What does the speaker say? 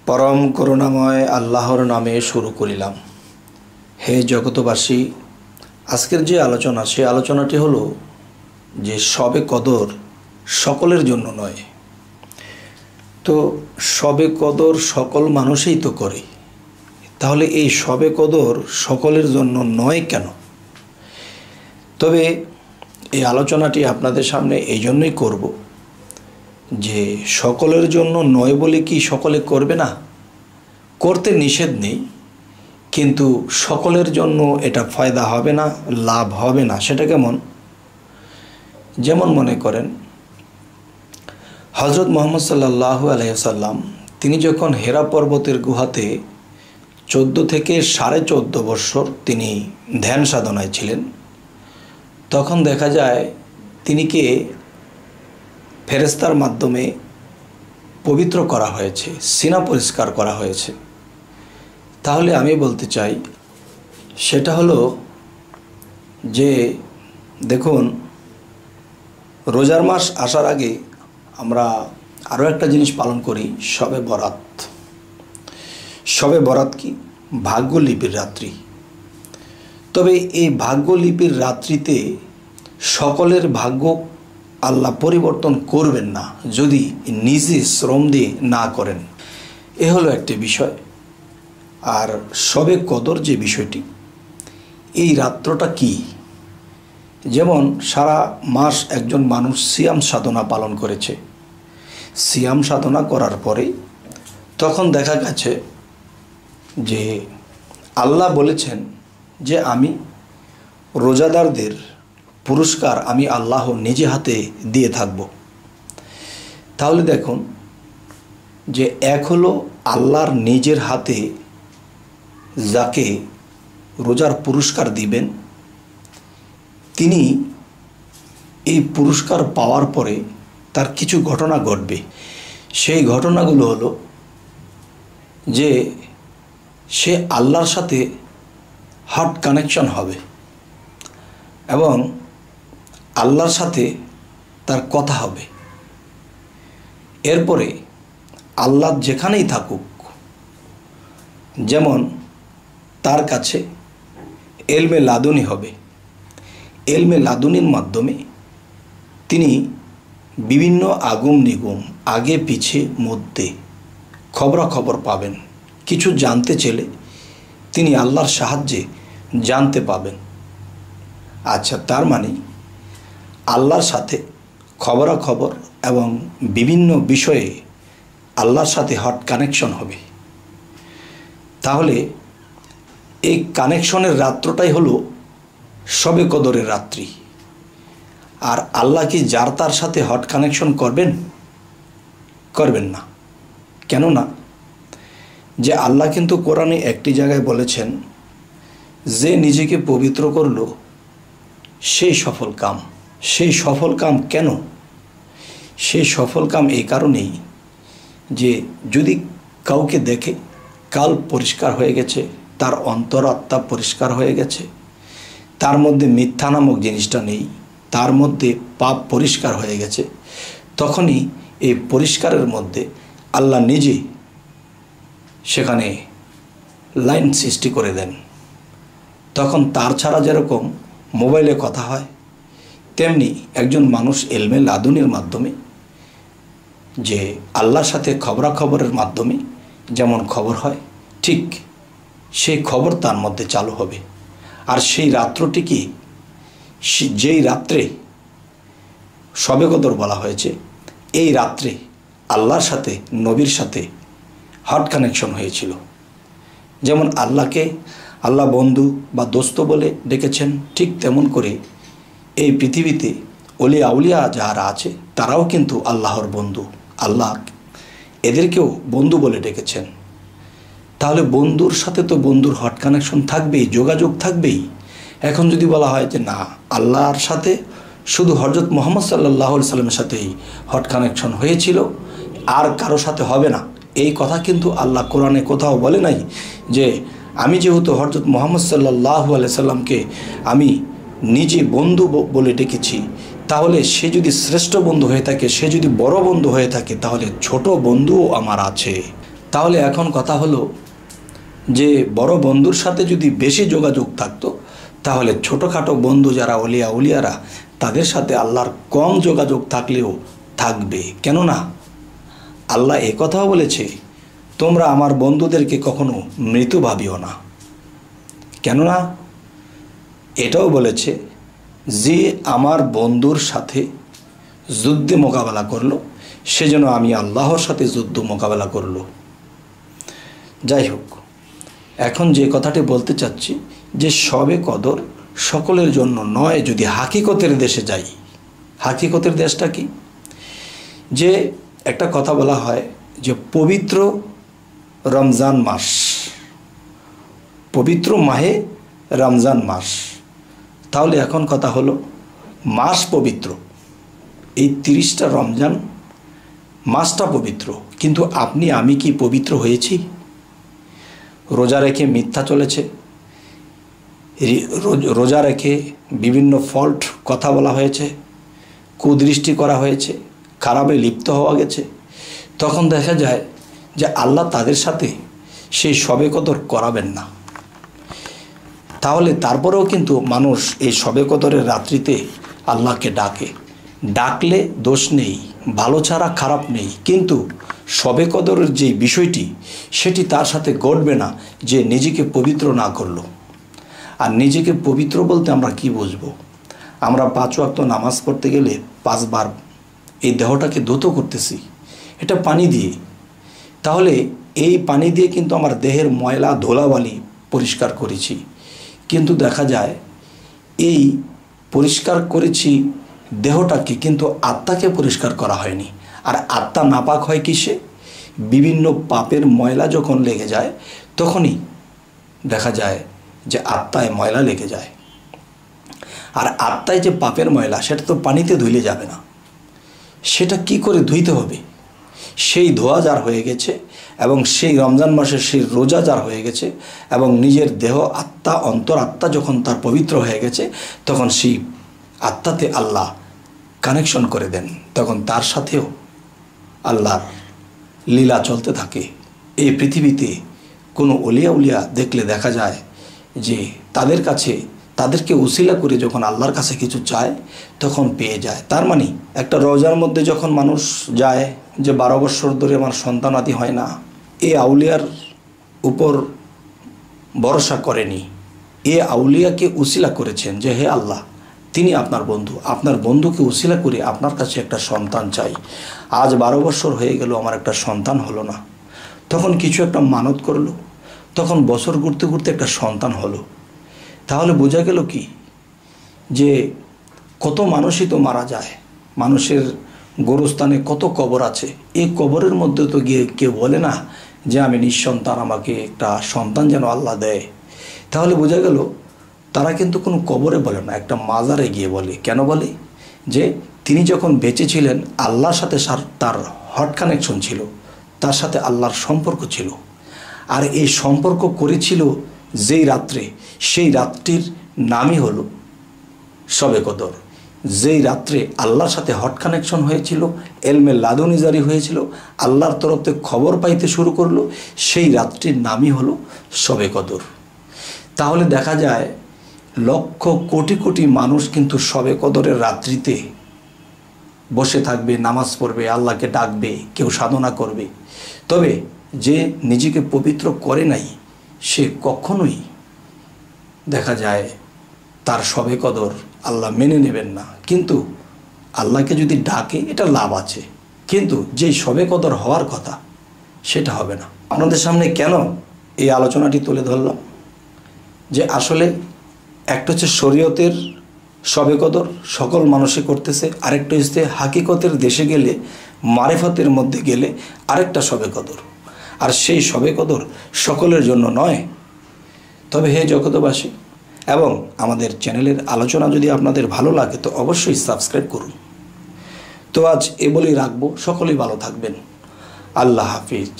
परम करुणामय आल्लाहर नामे शुरू करिलाम। हे जगतबासी, आजकेर जे आलोचना से आलोचनाटी हलो जे शबे कदर सकलेर जन्य नय। तो शबे कदर सकल मानुषई तो करे, ताहले एई शबे कदर सकलेर जन्य नय केन? तबे এই আলোচনাটি আপনাদের সামনে এই জন্যই করব যে সকলের জন্য নয় বলে কি সকলে করবে না? করতে নিষেধ নেই, কিন্তু সকলের জন্য এটা ফায়দা হবে না, লাভ হবে না। সেটা কেমন? যেমন মনে করেন হযরত মুহাম্মদ সাল্লাল্লাহু আলাইহি ওয়াসাল্লাম তিনি যখন হেরা পর্বতের গুহাতে 14 থেকে 14.5 বছর তিনি ধ্যান সাধনায় ছিলেন, তখন দেখা যায় তিনিকে ফেরেশতার মাধ্যমে পবিত্র করা হয়েছে, সিনা পরিষ্কার করা হয়েছে। তাহলে আমি বলতে চাই সেটা হলো যে দেখুন, রোজার মাস আসার আগে আমরা আরও একটা জিনিস পালন করি, শবে বরাত। শবে বরাত কি? ভাগ্যলিপির রাত্রি। তবে এই ভাগ্যলিপির রাত্রিতে সকলের ভাগ্য আল্লাহ পরিবর্তন করবেন না যদি নিজে শ্রম দিয়ে না করেন। এ হলো একটি বিষয়। আর শবে কদর যে বিষয়টি, এই রাত্রটা কি? যেমন সারা মাস একজন মানুষ সিয়াম সাধনা পালন করেছে, সিয়াম সাধনা করার পরে তখন দেখা গেছে যে আল্লাহ বলেছেন যে আমি রোজাদারদের পুরস্কার আমি আল্লাহ নিজে হাতে দিয়ে থাকব। তাহলে দেখুন যে এক হলো আল্লাহর নিজের হাতে যাকে রোজার পুরস্কার দিবেন, তিনি এই পুরস্কার পাওয়ার পরে তার কিছু ঘটনা ঘটবে। সেই ঘটনাগুলো হলো যে সে আল্লাহর সাথে হার্ট কানেকশন হবে এবং আল্লাহর সাথে তার কথা হবে। এরপরে আল্লাহ যেখানেই থাকুক, যেমন তার কাছে এলমে লাদুনি হবে। এলমে লাদুনির মাধ্যমে তিনি বিভিন্ন আগুম নিগুম, আগে পিছে মধ্যে খবরাখবর পাবেন। কিছু জানতে চাইলে তিনি আল্লাহর সাহায্যে জানতে পাবেন। আচ্ছা, তার মানে আল্লাহর সাথে খবরাখবর এবং বিভিন্ন বিষয়ে আল্লাহর সাথে হট কানেকশন হবে। তাহলে এই কানেকশনের রাত্রটাই হলো শবে কদরের রাত্রি। আর আল্লাহ কি যার তার সাথে হট কানেকশন করবেন? করবেন না। কেননা যে আল্লাহ কিন্তু কোরআনে একটি জায়গায় বলেছেন যে নিজেকে পবিত্র করলো সেই সফল কাম। সেই সফল কাম কেন? সেই সফল কাম এই কারণেই যে যদি কাউকে দেখে কাল পরিষ্কার হয়ে গেছে, তার অন্তরাত্মা পরিষ্কার হয়ে গেছে, তার মধ্যে মিথ্যা নামক জিনিসটা নেই, তার মধ্যে পাপ পরিষ্কার হয়ে গেছে, তখনই এই পরিষ্কারের মধ্যে আল্লাহ নিজে সেখানে লাইন সৃষ্টি করে দেন। তখন তার ছাড়া যেরকম মোবাইলে কথা হয়, তেমনি একজন মানুষ এলমে লাদুনির মাধ্যমে যে আল্লাহর সাথে খবরাখবরের মাধ্যমে যেমন খবর হয়, ঠিক সেই খবর তার মধ্যে চালু হবে। আর সেই রাত্রটি কি? যেই রাত্রে শবে কদর বলা হয়েছে, এই রাত্রে আল্লাহর সাথে নবীর সাথে হার্ট কানেকশন হয়েছিল। যেমন আল্লাহকে আল্লাহ বন্ধু বা দোস্ত বলে ডেকেছেন, ঠিক তেমন করে এই পৃথিবীতে ওলিয়া আউলিয়া যারা আছে তারাও কিন্তু আল্লাহর বন্ধু। আল্লাহ এদেরকেও বন্ধু বলে ডেকেছেন। তাহলে বন্ধুর সাথে তো বন্ধুর হট কানেকশন থাকবেই, যোগাযোগ থাকবেই। এখন যদি বলা হয় যে না, আল্লাহর সাথে শুধু হযরত মুহাম্মদ সাল্লাল্লাহু আলাইহি সাল্লামের সাথেই হট কানেকশন হয়েছিল, আর কারো সাথে হবে না, এই কথা কিন্তু আল্লাহ কোরআনে কোথাও বলে নাই যে আমি যেহেতু হযরত মুহাম্মদ সাল্লাল্লাহু আলাইহি সাল্লামকে আমি নিজে বন্ধু বলে ডেকেছি, তাহলে সে যদি শ্রেষ্ঠ বন্ধু হয়ে থাকে, সে যদি বড় বন্ধু হয়ে থাকে, তাহলে ছোট বন্ধুও আমার আছে। তাহলে এখন কথা হলো যে বড় বন্ধুর সাথে যদি বেশি যোগাযোগ থাকতো, তাহলে ছোটোখাটো বন্ধু যারা উলিয়ারা তাদের সাথে আল্লাহর কম যোগাযোগ থাকলেও থাকবে। কেননা আল্লাহ একথাও বলেছে, তোমরা আমার বন্ধুদেরকে কখনো মৃত ভাবিও না। কেননা এটাও বলেছে যে আমার বন্ধুর সাথে যুদ্ধে মোকাবেলা করলো, সেজন্য আমি আল্লাহর সাথে যুদ্ধ মোকাবেলা করলো। যাই হোক, এখন যে কথাটি বলতে চাচ্ছি যে শবে কদর সকলের জন্য নয়। যদি হাকিকতের দেশে যাই, হাকিকতের দেশটা কি? যে একটা কথা বলা হয় যে পবিত্র রমজান মাস, পবিত্র মাহে রমজান মাস। তাহলে এখন কথা হলো মাস পবিত্র, এই 30টা রমজান মাসটা পবিত্র, কিন্তু আপনি আমি কি পবিত্র হয়েছি? রোজা রেখে মিথ্যা চলেছে, রোজা রেখে বিভিন্ন ফল্ট কথা বলা হয়েছে, কুদৃষ্টি করা হয়েছে, খারাপে লিপ্ত হওয়া গেছে। তখন দেখা যায় যে আল্লাহ তাদের সাথে সেই শবে কদর করাবেন না। তাহলে তারপরেও কিন্তু মানুষ এই শবে কদরের রাত্রিতে আল্লাহকে ডাকলে দোষ নেই, ভালো ছাড়া খারাপ নেই। কিন্তু শবে কদরের যে বিষয়টি, সেটি তার সাথে ঘটবে না যে নিজেকে পবিত্র না করলো। আর নিজেকে পবিত্র বলতে আমরা কি বুঝবো? আমরা 5 ওয়াক্ত নামাজ পড়তে গেলে 5 বার এই দেহটাকে ধৌত করতেছি, এটা পানি দিয়ে। তাহলে এই পানি দিয়ে কিন্তু আমার দেহের ময়লা ধুলাবালি পরিষ্কার করেছি, কিন্তু দেখা যায় এই পরিষ্কার করেছি দেহটাকে, কিন্তু আত্মাকে পরিষ্কার করা হয়নি। আর আত্মা নাপাক হয় কিসে? বিভিন্ন পাপের ময়লা যখন লেগে যায়, তখনই দেখা যায় যে আত্মায় ময়লা লেগে যায়। আর আত্মায় যে পাপের ময়লা, সেটা তো পানিতে ধুইলে যাবে না, সেটা কি করে ধুইতে হবে? সেই ধোয়া যার হয়ে গেছে এবং সেই রমজান মাসের সেই রোজা যার হয়ে গেছে এবং নিজের দেহ আত্মা অন্তর আত্মা যখন তার পবিত্র হয়ে গেছে, তখন সেই আত্মাতে আল্লাহ কানেকশন করে দেন। তখন তার সাথেও আল্লাহর লীলা চলতে থাকে। এই পৃথিবীতে কোনো উলিয়া দেখলে দেখা যায় যে তাদের কাছে, তাদেরকে উসিলা করে যখন আল্লাহর কাছে কিছু চায় তখন পেয়ে যায়। তার মানে একটা রোজার মধ্যে যখন মানুষ যায় যে 12 বছর ধরে আমার সন্তান আদি হয় না, এ আউলিয়ার উপর ভরসা করেনি, এ আউলিয়াকে উসিলা করেছেন যে হে আল্লাহ, তিনি আপনার বন্ধু, আপনার বন্ধুকে উসিলা করে আপনার কাছে একটা সন্তান চাই। আজ 12 বছর হয়ে গেল, আমার একটা সন্তান হলো না। তখন কিছু একটা মানত করলো, তখন বছর ঘুরতে ঘুরতে একটা সন্তান হলো। তাহলে বোঝা গেল কি যে কত মানুষই তো মারা যায়, মানুষের গোরস্থানে কত কবর আছে। এই কবরের মধ্যে তো গিয়ে কেউ বলে না যে আমি নিঃসন্তান, আমাকে একটা সন্তান যেন আল্লাহ দেয়। তাহলে বোঝা গেল তারা কিন্তু কোনো কবরে বলে না, একটা মাজারে গিয়ে বলে। কেন বলে? যে তিনি যখন বেঁচে ছিলেন আল্লাহর সাথে তার হট কানেকশন ছিল, তার সাথে আল্লাহর সম্পর্ক ছিল। আর এই সম্পর্ক করেছিল যেই রাত্রে, সেই রাত্রির নামই হলো শবে কদর। যেই রাত্রে আল্লাহর সাথে হট কানেকশন হয়েছিল, এলমে লাদুনি জারি হয়েছিল, আল্লাহর তরফ থেকে খবর পাইতে শুরু করলো, সেই রাত্রির নামই হলো শবে কদর। তাহলে দেখা যায় লক্ষ কোটি কোটি মানুষ কিন্তু শবে কদরের রাত্রিতে বসে থাকবে, নামাজ পড়বে, আল্লাহকে ডাকবে, কেউ সাধনা করবে। তবে যে নিজেকে পবিত্র করে নাই, সে কখনোই দেখা যায় তার শবে কদর আল্লাহ মেনে নেবেন না। কিন্তু আল্লাহকে যদি ডাকে এটা লাভ আছে, কিন্তু যেই শবে কদর হওয়ার কথা সেটা হবে না। আপনাদের সামনে কেন এই আলোচনাটি তুলে ধরলাম যে আসলে একটা হচ্ছে শরীয়তের শবে কদর সকল মানুষই করতেছে, আরেকটা হচ্ছে হাকিকতের দেশে গেলে, মারেফতের মধ্যে গেলে আরেকটা শবে কদর। আর সেই শবে কদর সকলের জন্য নয়। তবে হে জগতবাসী, এবং আমাদের চ্যানেলের আলোচনা যদি আপনাদের ভালো লাগে তো অবশ্যই সাবস্ক্রাইব করুন। তো আজ এ বলেই রাখবো, সকলেই ভালো থাকবেন। আল্লাহ হাফিজ।